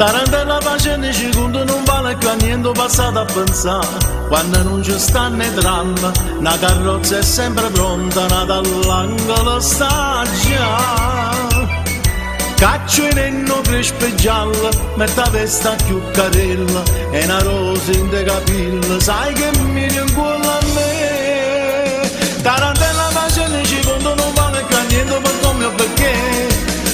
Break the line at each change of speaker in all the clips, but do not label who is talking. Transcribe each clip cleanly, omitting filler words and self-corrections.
Tarantella facendo i secondi non vale più a niente passato a pensare. Quando non ci stanno i tram, una carrozza è sempre pronta, nata all'angolo sta già. Caccio in enno crespo e giallo, mette la testa più carella, e una rosa in te capilla, sai che mi rincuola a me. Tarantella facendo i secondi non vale più a niente per come o perché.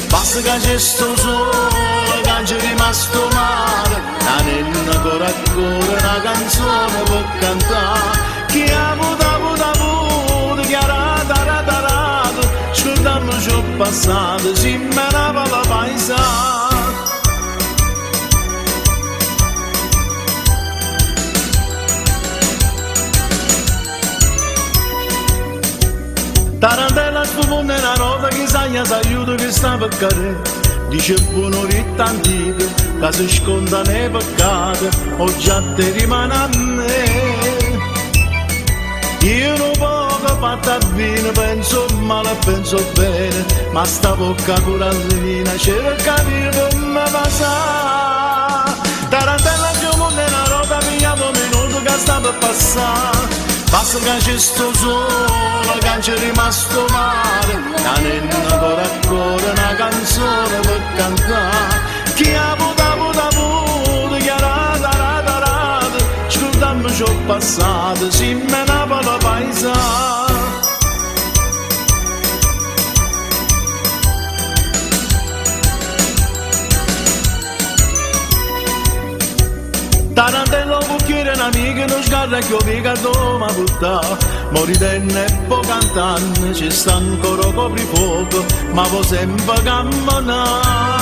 Basta che c'è sto sole, che c'è rimasto male, la nenna cuore a cuore, una canzone per cantare. Chi ha avuto, chi ha rata, scordiamo ciò passato, si menava la paesana. Tarantella sfumonda una nota che sagna s'aiuta che sta per cadere. Dice buono ritta antica che si sconda nei peccati, o già te rimane a me. Io non poco fatta bene, penso male, penso bene, ma sta bocca corallina c'era capire come passa. Tarantella sfumonda una nota mia un minuto che sta per passare. Basta che c'è sto sole, che c'è rimasto male, la nenna cuore a cuore, una canzone per cantare. Chi ha avuto, chi ha rata, scordiamo ciò passato, si menava la paesana. Tarantella un cucchiere un'amica, non sgarra che ho piegato ma buttà. Moritenne e po' cantante, ci sta ancora coprifuoco, ma può sempre camminare.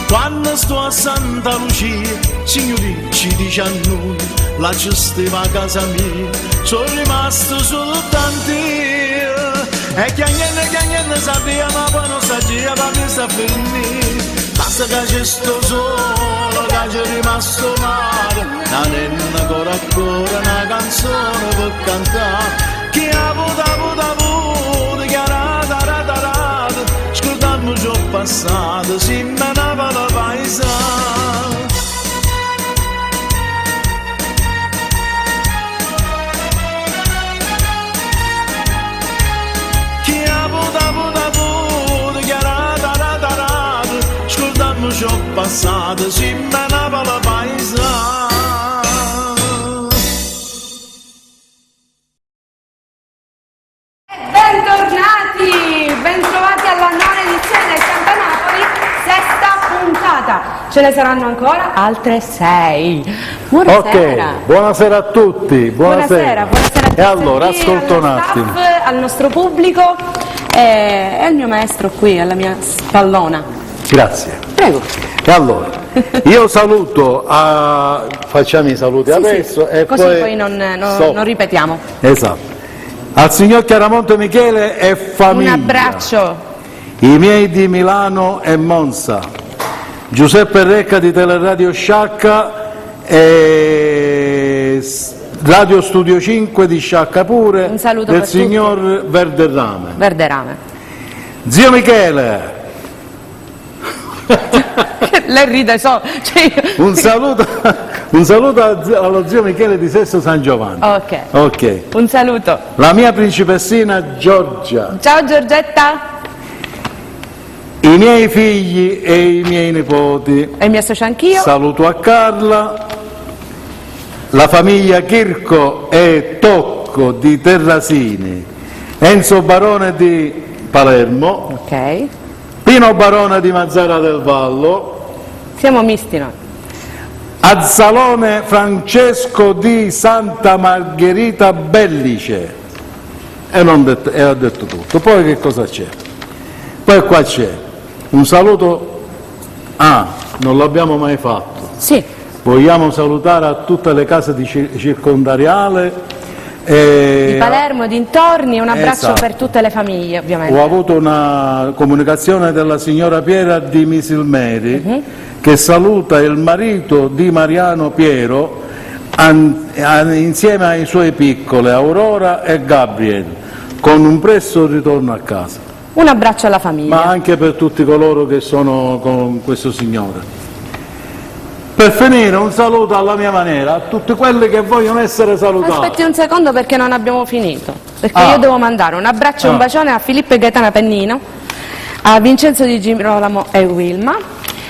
Quando sto a Santa Lucia, signori ci dice a noi, là ci stava a casa mia, sono rimasto soltanto io. E chiagnenne sapeva, ma poi non sapeva, ma mi sta finire. Basta che c'è sto sole, che c'è rimasto male, la nenna cuore a cuore, una canzone per cantare. Chi ha avuto, chi ha rata, scordiamo ciò passato, si menava la paesana. Chi ha avuto, chi ha rata, scordiamo ciò passato, si menava la paesana.
Bentrovati alla nona edizione del Campanapoli, sesta puntata. Ce ne saranno ancora altre 6. Buonasera.
Ok, buonasera a tutti. Buonasera
a tutti.
E allora, ascolta un attimo.
Al nostro pubblico e al mio maestro qui, alla mia spallona.
Grazie.
Prego.
E allora, io saluto, facciamo i saluti adesso
sì.
E
così poi non ripetiamo.
Esatto. Al signor Chiaramonte Michele e famiglia.
Un abbraccio.
I miei di Milano e Monza. Giuseppe Recca di Teleradio Sciacca e Radio Studio 5 di Sciacca pure.
Un saluto
del
per
signor
tutti.
Verderame. Zio Michele.
Lei ride,
Un saluto allo zio Michele di Sesto San Giovanni.
Ok. Un saluto.
La mia principessina Giorgia.
Ciao Giorgetta.
I miei figli e i miei nipoti.
E mi associo anch'io.
Saluto a Carla. La famiglia Chirco e Tocco di Terrasini. Enzo Barone di Palermo.
Ok.
Pino Barone di Mazzara del Vallo.
Siamo misti noi.
Azzalone Francesco di Santa Margherita Bellice. E ho detto tutto. Poi che cosa c'è? Poi qua c'è un saluto. Non l'abbiamo mai fatto.
Sì.
Vogliamo salutare a tutte le case di circondariale.
Di Palermo, dintorni, un abbraccio
esatto.
per tutte le famiglie ovviamente.
Ho avuto una comunicazione della signora Piera di Misilmeri che saluta il marito di Mariano Piero insieme ai suoi piccole Aurora e Gabriel con un presto ritorno a casa.
Un abbraccio alla famiglia.
ma anche per tutti coloro che sono con questo signore. Per finire un saluto alla mia maniera a tutti quelli che vogliono essere salutati.
Aspetti un secondo perché non abbiamo finito, perché io devo mandare un abbraccio e un bacione a Filippo e Gaetana Pennino, a Vincenzo Di Girolamo e Wilma,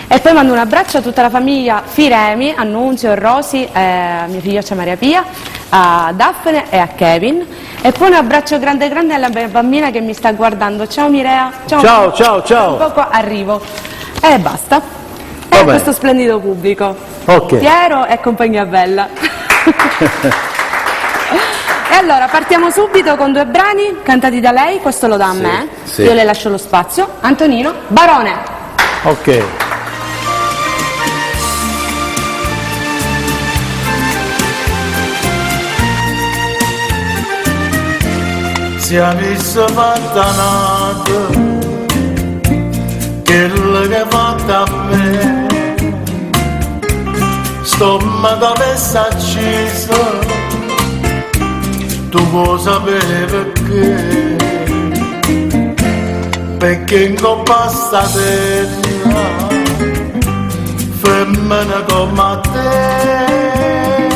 e poi mando un abbraccio a tutta la famiglia Firemi, a Nunzio e Rosi, a mia figlioccia Maria Pia, a Daphne e a Kevin, e poi un abbraccio grande grande alla mia bambina che mi sta guardando. Ciao Mirea.
Ciao, ciao, ciao.
Tra poco arrivo. E basta.
Va bene.
Questo splendido pubblico.
Ok.
Piero e compagnia bella. E allora partiamo subito con 2 brani cantati da lei, questo lo dà a me,
sì.
io le lascio lo spazio. Antonino Barone.
Ok.
Siamo visto fattanato, quello che hai fatto a me, stomaco avesse acceso, tu puoi sapere perché in coppa sta terra, femmina come te,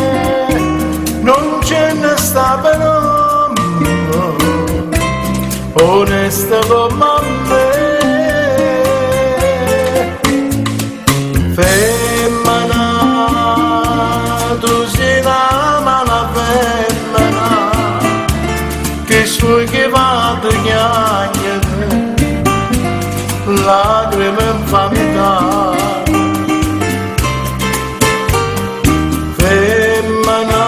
non ce ne sta però. Onesta come me, femmina, tu sei la mala femmina, che sui che va a chiagliare, lacrime in famiglia. Femmina,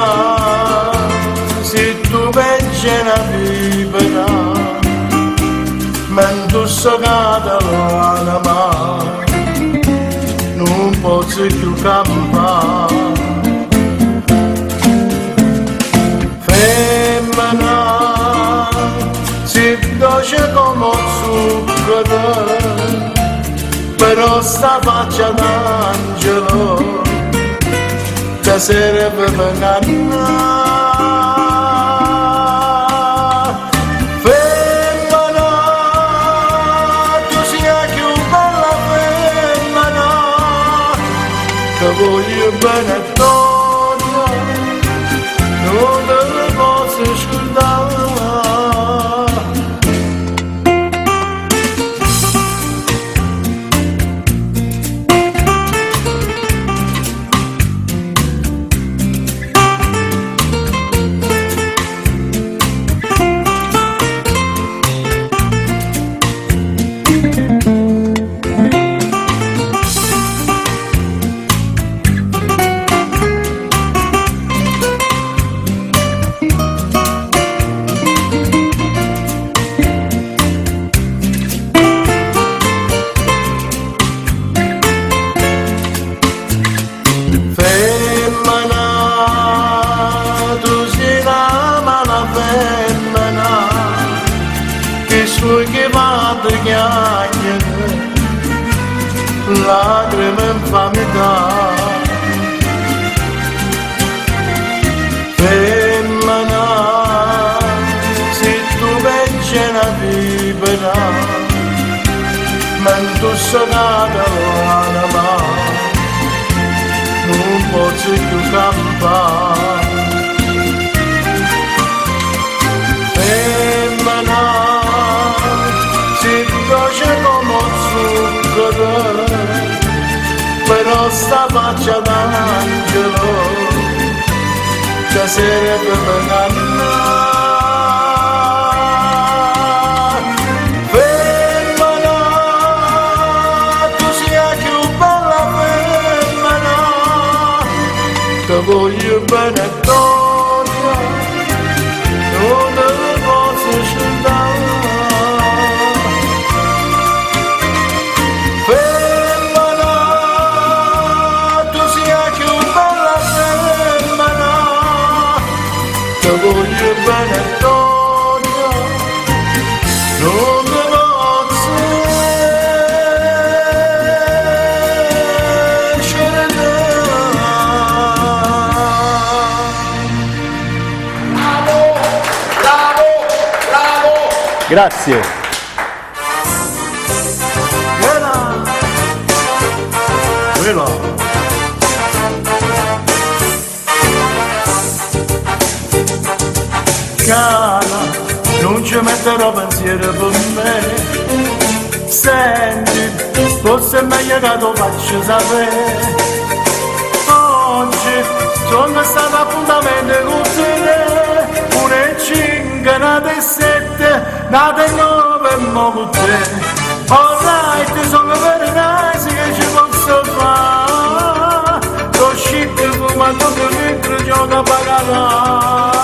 se tu pensi a vivere, mentre soccata l'anima non posso più campare. Femmina, si dolce come zucchero, però sta faccia d'angelo che serve per cannare. Voglio bene a Tonia, non te ne posso scordare. Lacrime in famiglia. Femmina, se tu pensi a vivere, mentre soccata l'anima non posso più campare. Femmina, si dolce come zucchero, però sta faccia d'angelo che serve per cannare. Femmina, tu sia più bella femmina, che voglio bene a Tonia, non te ne posso scordare. Voglio bene a Tonia, non te posso
Grazie.
Cara, non ci metterò pensiero per me. Senti, forse è meglio che tu faccia sapere. Oggi sono stato appuntamento con te, 1:05, nate 7, nate 9 e mo con te. Alright, sono very nice, che ci posso fare? Lo shit fumando più dentro, gioca a bagarà.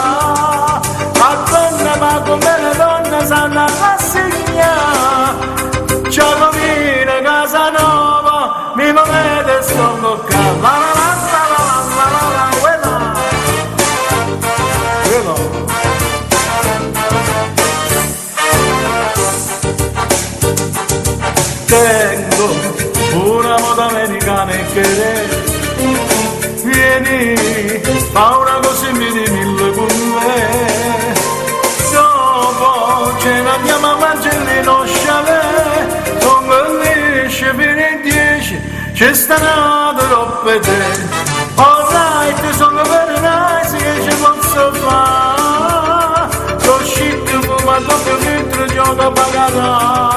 A donna, ma come le donne sanno rassegnare. Ciao Camina, casa nuova, mi muovete e sto toccando. La la la la la la la la, quella. Tengo una moda americana e che vieni, fa una cosa e mi di 1000 con me. Dopo ce ne andiamo a mangiare lo chalet, sono lisce fino in 10, ci stanno troppe te. Alright, sono very nice, che ci posso fare? So shit, fumato più dentro, gioco a bagarà.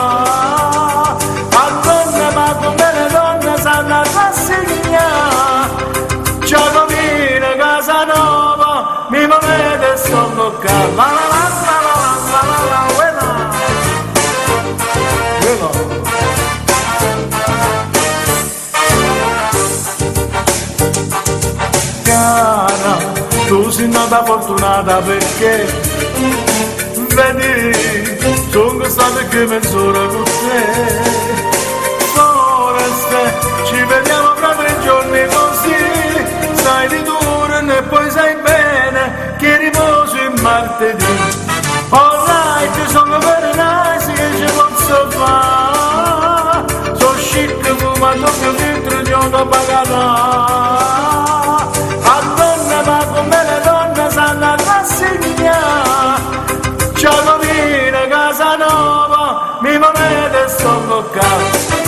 Ma come le donne sanno rassegnare. Ciao Camina, casa nuova, mi muovete e sto toccando. La la la la la la la la, quella. Cara, tu sei nata fortunata perché vedi, sono stato che mezz'ora con te. Ci vediamo fra 3 giorni così, sai di turno e poi sai bene che riposo il martedì. Alright, sono very nice, che ci posso fare? So chic, fumando più dentro, gioco a bagarà. A donne, ma come le donne sanno rassegnare. Ciao Camina, casa nuova, mi muovete e sto toccando.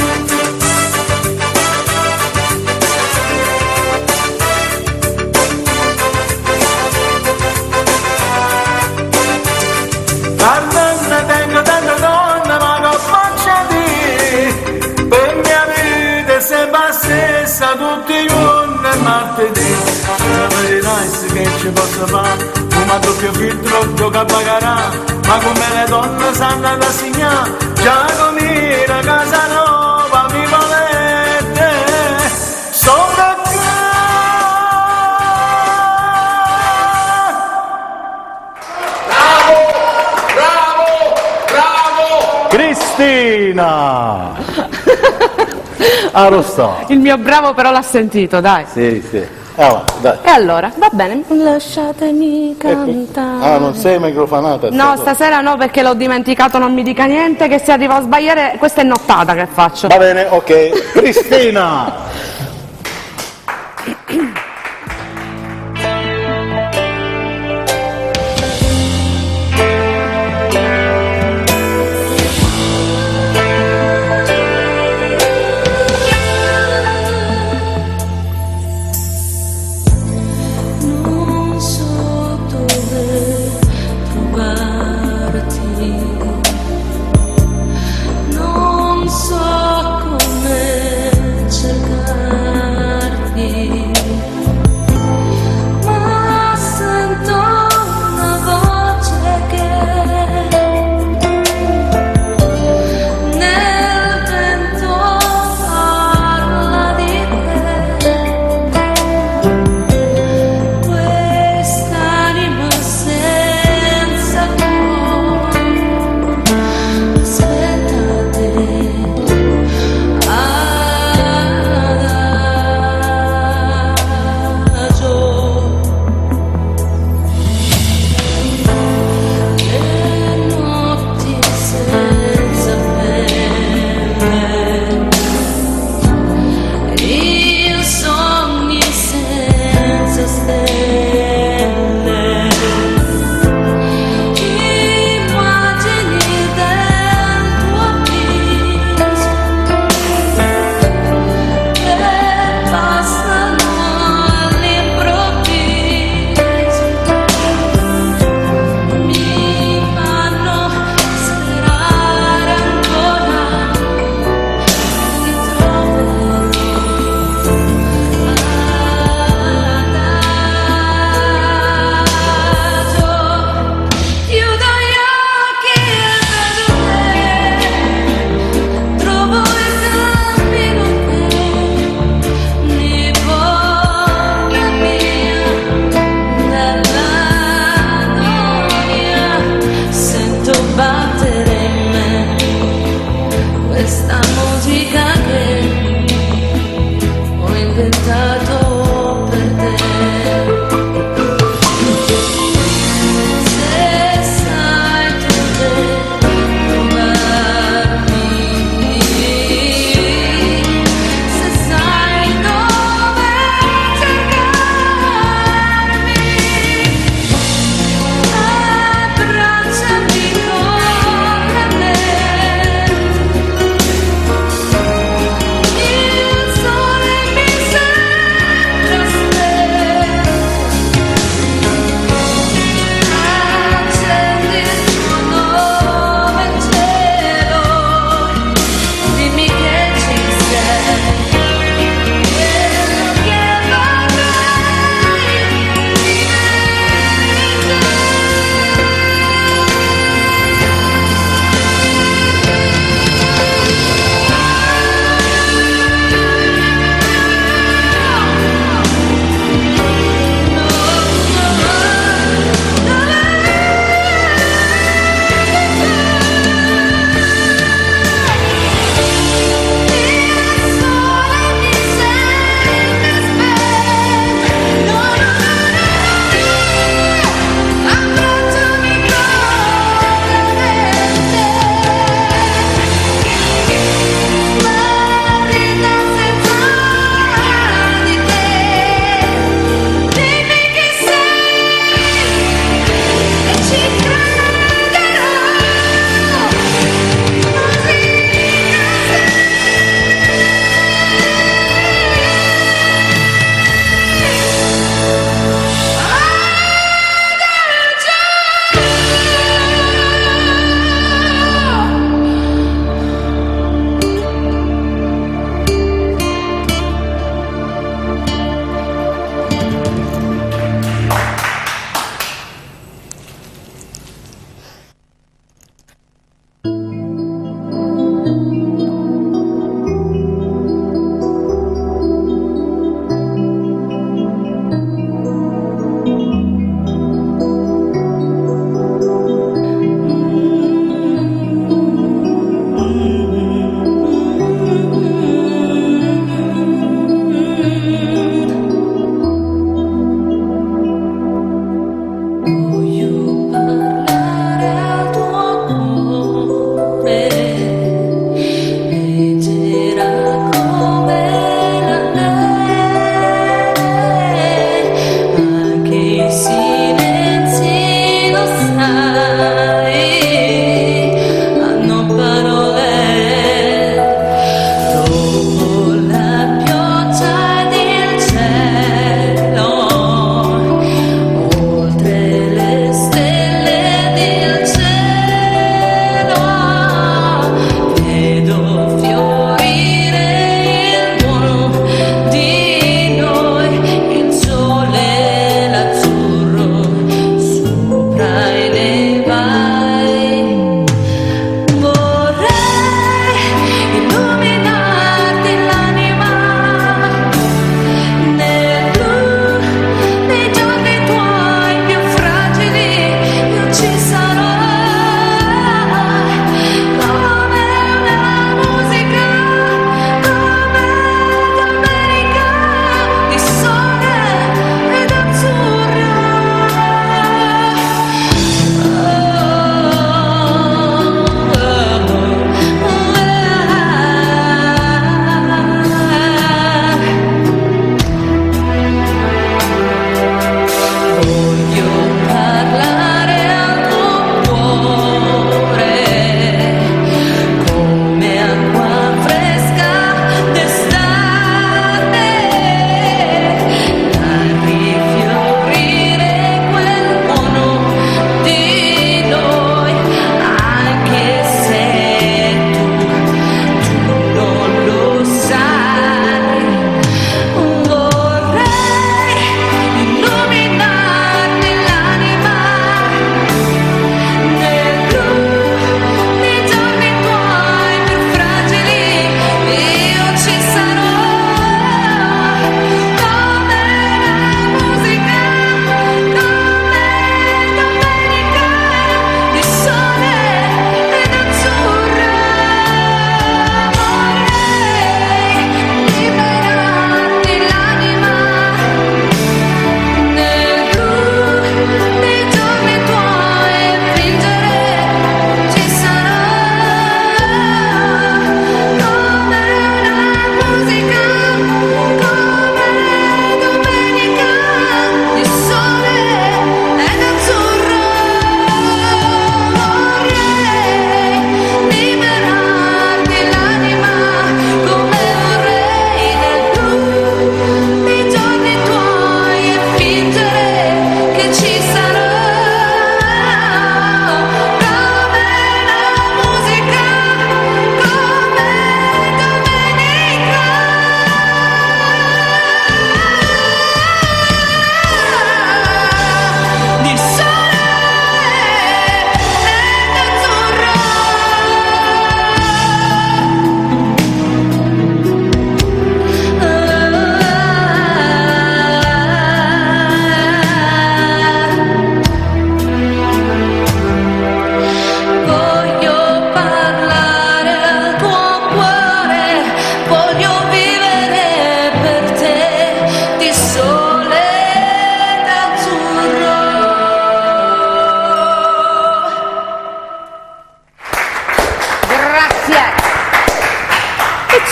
Tengo tante donne, ma non faccio di. Per mia vita è sempre la stessa, tutti i giorni e martedì. È very nice, che ci posso fare? Fuma doppio filtro, gioca a bagarà. Ma come le donne sanno rassegnare. Già Camina, casa nuova, mi volete. Sono
Cristina! Ah, lo so.
Il mio bravo però l'ha sentito, dai.
Sì, sì. Ah, dai.
E allora, va bene, lasciatemi cantare.
Ah, non sei microfonata?
No, stasera no, perché l'ho dimenticato, non mi dica niente, che se arrivo a sbagliare, questa è nottata che faccio.
Va bene, ok. Cristina!
Non so come cercare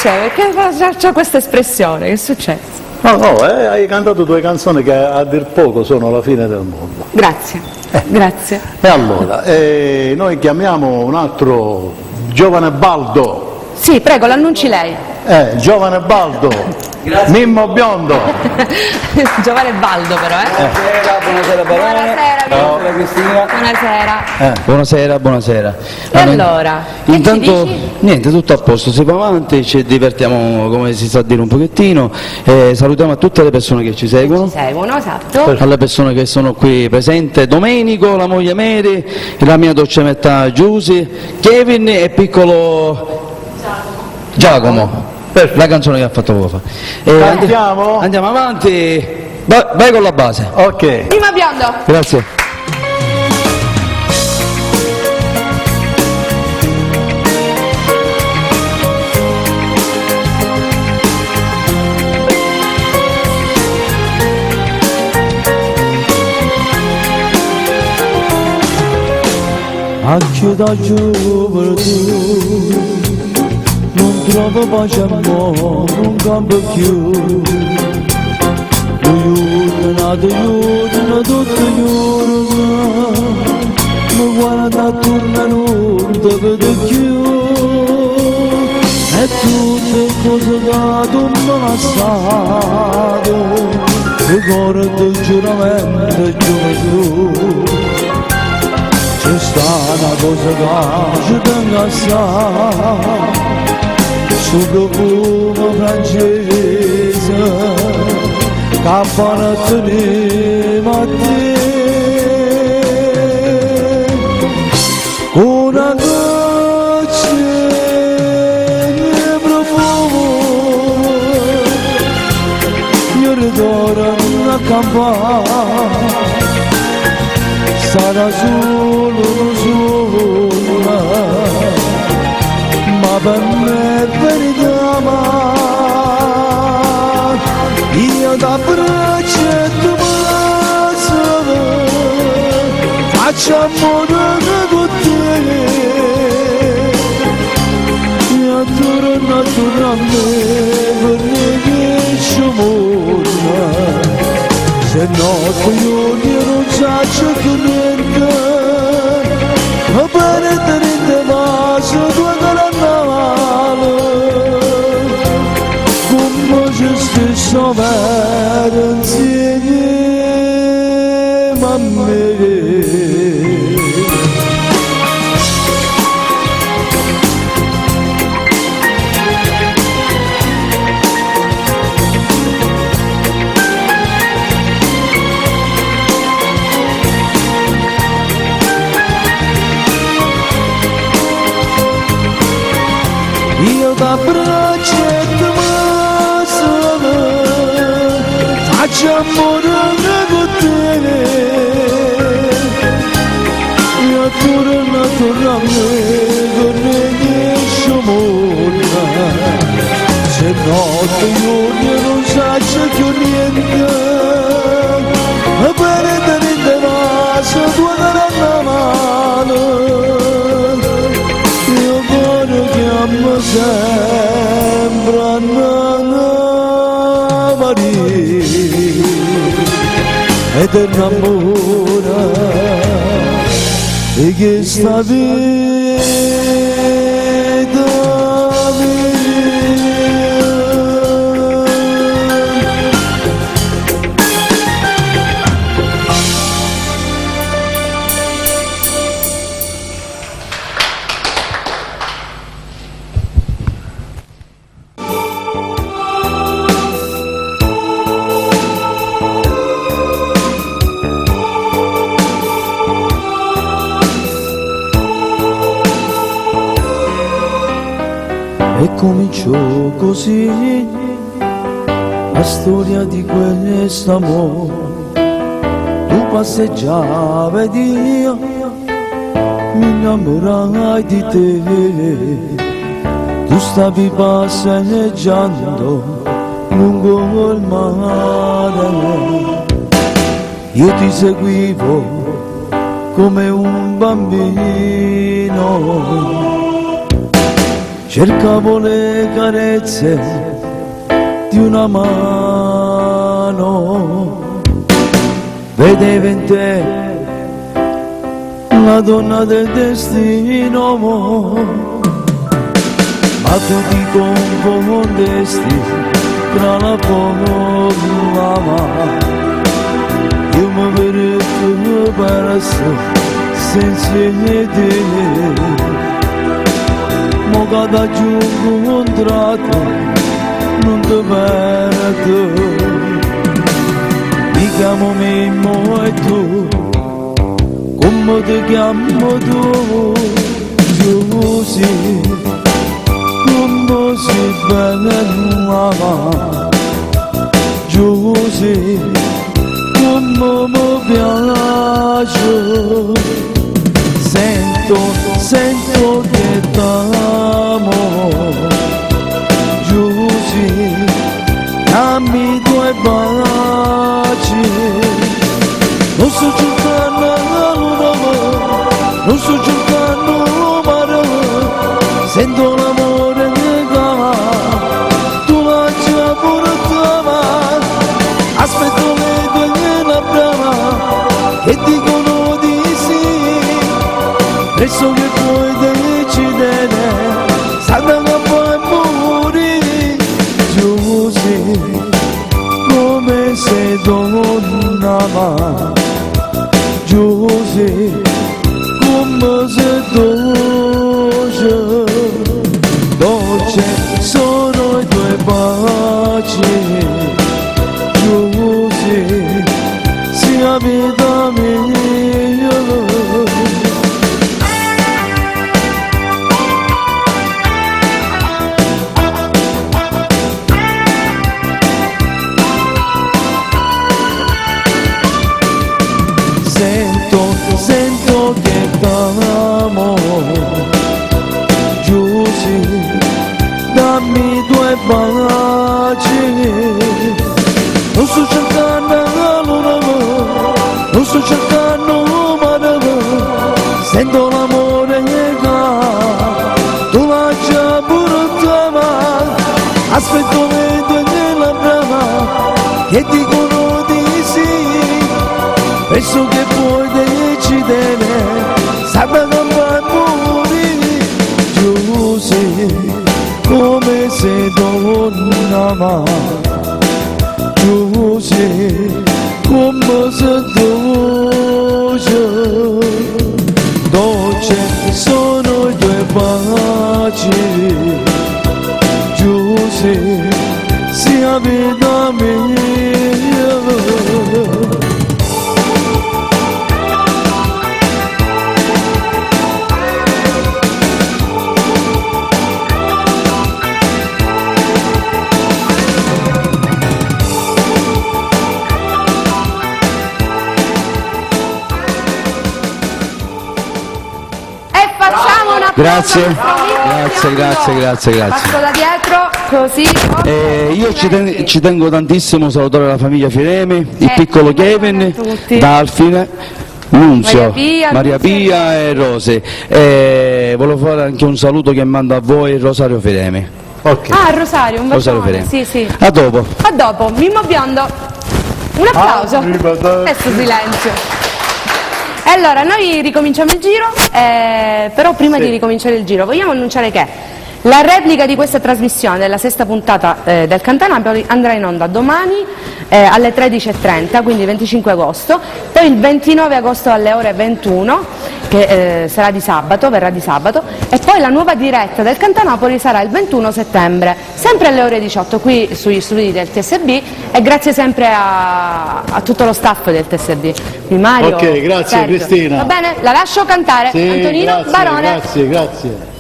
c'è? Perché c'ha questa espressione? Che è successo?
No, hai cantato due canzoni che a dir poco sono la fine del mondo.
Grazie, grazie.
E allora, noi chiamiamo un altro giovane baldo.
Sì, prego, l'annunci lei.
Giovane baldo. Mimmo Biondo.
Giovane Baldo però,
Buonasera Barone. Buonasera Cristina.
Buonasera.
Buonasera.
E allora, che
intanto
ci dici?
niente, tutto a posto, si va avanti, ci divertiamo come si sa dire un pochettino, salutiamo a tutte le persone che ci seguono.
Ci seguono, esatto.
Alle persone che sono qui presenti, Domenico, la moglie Mary, la mia dolcemetta Giusy, Kevin e piccolo Giacomo. La canzone che ha fatto poco fa.
Cantiamo?
Andiamo avanti, vai con la base.
Ok.
Prima Biondo.
Grazie.
Anche da giovane non trovo pace a non campo più. Aiutano tutto aiutano, ma guarda attorno non ti vedo più. E tutte cose che tu non hai stato, ricordo il giuramento e gioventù. C'è sta una cosa che ci tengo assai, sul profumo francese che fanno tenere a te. Una goccia di profumo io ritorno a campare. Sarà solo una, ma per me è verità, ma io da braccia e tu me faccio amore con te, e attorno a me per me che ci muore. Se no io non faccio più niente, ma per tenere vaso due carnavale, come ci stesso vero insieme a me. Io da braccia e tu me faccio amore con te, io attorno a me con me che sciamona. Se no io non faccio più niente, ma per tenere vaso tua carnavale. Chiamo sempre Anna Maria ed innamora e che sta vita mia. E cominciò così la storia di quest'amore. Tu passeggiavi ed io mi innamorai di te. Tu stavi passeggiando lungo il mare, io ti seguivo come un bambino. cercavo le carezze di una mano, vedevo in te la donna del destino, ma tu ti confondesti tra la polla. Io mi vedo perso senza te, mo che aggiungo un tratto non ti perdo. Mi chiamo Mimmo e tu, come ti chiamo tu? Giusy, come si bella, Giusy, come mi piace. Sento che t'amo, Giusy, dammi due baci. Non sto cercando l'uomo, non sto cercando l'uomo, sento l'amore che tu la già portava. Aspetto le tue labbra che dicono di sì, presso che puoi decidere, salta che puoi morire. Giusy, come sei donna, Giusy, come sei dolce, dolce sono i tuoi baci. Giusy, sia vita mia. Sento che t'amo, Giusy, dammi due baci. Non sto cercando l'uomo, non sto cercando l'uomo, sento l'amore che tu l'hai già portata. Aspetto le tue labbra che dicono di sì, penso che puoi decidere, sabato che puoi morire. Giusy, come sei donna, Giusy, come sei dolce, dolce sono i tuoi baci. Giusy, sia vita mia.
Grazie.
Passo da dietro, così.
Io ci tengo tantissimo a salutare la famiglia Firemi, il piccolo Kevin, Dalfine, Nunzio, Maria Pia e Rose. Volevo fare anche un saluto che mando a voi, Rosario Firemi.
Ok.
Ah, Rosario, un
Rosario
bacione.
Firemi.
Sì.
A dopo.
A dopo, Mimmo Biondo. Un applauso. Adesso silenzio. E allora, noi ricominciamo il giro, però prima di ricominciare il giro vogliamo annunciare che la replica di questa trasmissione della sesta puntata del Cantanapoli andrà in onda domani alle 13:30, quindi 25 agosto, poi il 29 agosto alle ore 21, che sarà di sabato, verrà di sabato, e poi la nuova diretta del Cantanapoli sarà il 21 settembre, sempre alle ore 18, qui sugli studi del TSB, e grazie sempre a tutto lo staff del TSB. Di Mario,
Ok, grazie
Sergio.
Cristina.
Va bene? La lascio cantare.
Sì,
Antonino
grazie,
Barone.
Grazie.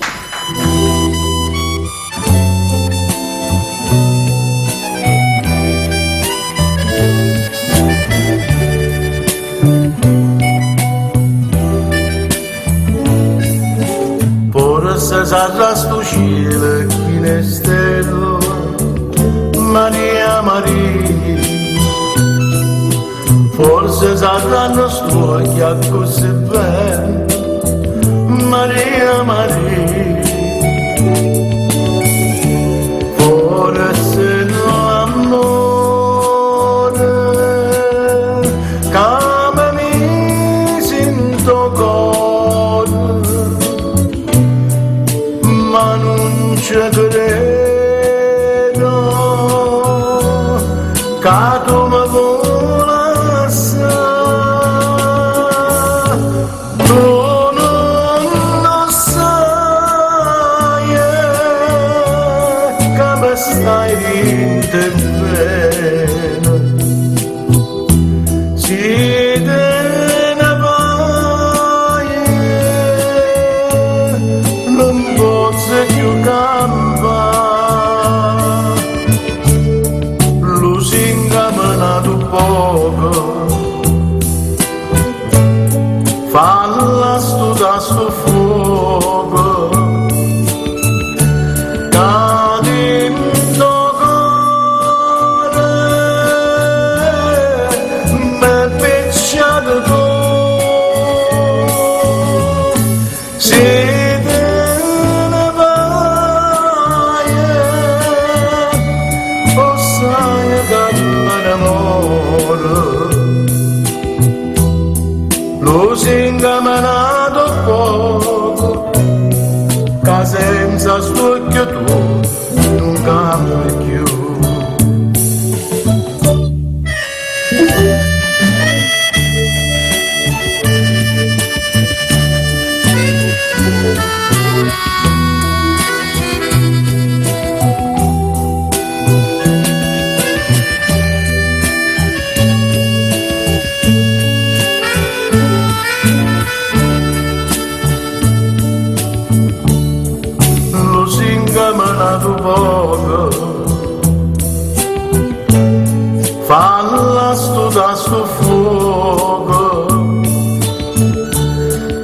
Forse sarà sto cielo chi ne stella, Maria Maria. Forse saranno stuocchi a così bene, Maria Maria. mio cuore, ma non ci credo che tu mi vuoi assai. Tu non sai che mi stai dentro bene. Si te ne vai, non posso più campare. Lusinga me n'ha tu poco, falla sto fuoco. Lusinga me n'ha dato poco, che senza stucchio tu non cambi più. Poco, falla sto fuoco,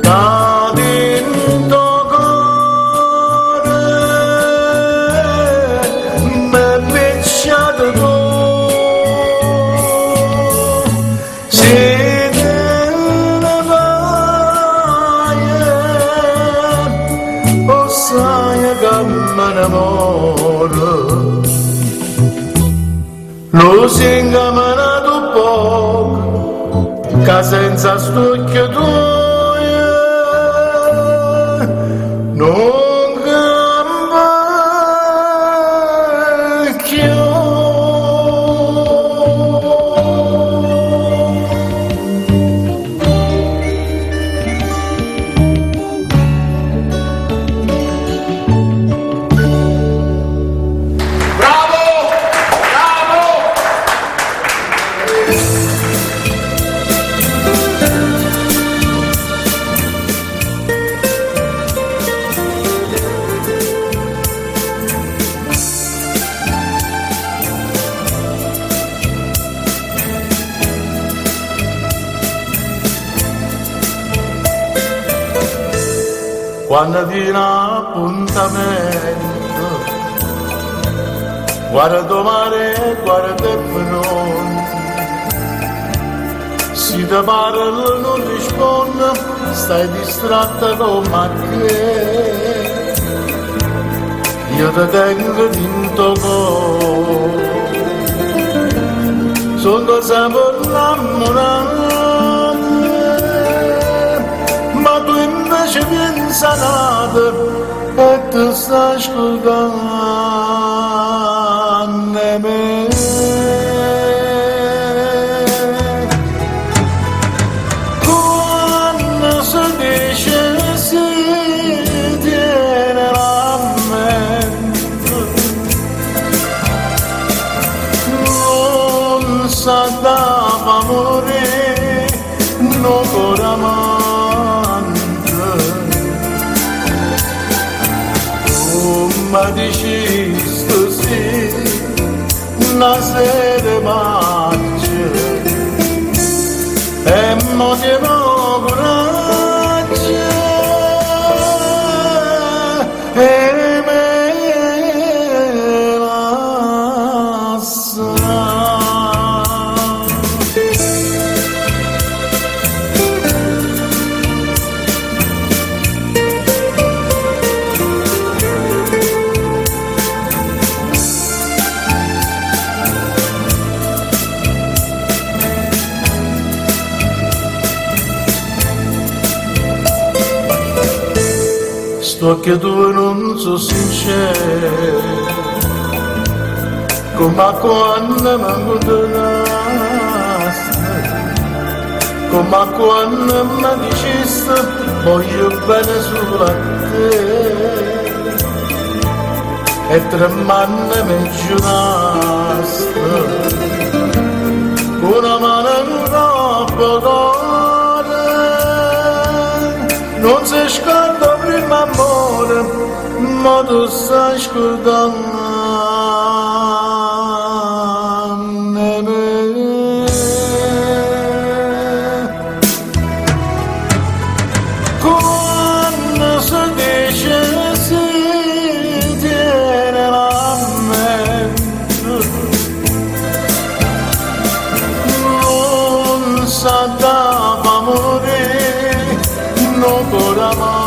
cadi in tuo cuore, m'è picciato tu, se te ne vai, o sai che me ne muore. Lusinga me n'ha dato poco, che senza stucchio tu non cambi più. Quando viene appuntamento, guarda mare, guarda il fronte, si ti parla non risponde, stai distratta come che io ti tengo dentro cuore, sono sempre innamorato, ma tu invece vieni sanata e ti stai ascoltando me. Quando si dice si tiene la mente, non sa da morire, non ancora ma dici così, una sera marcia e mo ti coraggio e me lascia. sto che tu non so sincero, come quando mi condonaste, come quando mi dicesti voglio bene solo a te, e tremando mi giuraste, una mano in troppo cuore, non si scorda prima amore, ma tu stai scordando me. Quando si dice si tiene la mente, non sa da morire, non vorrà mai.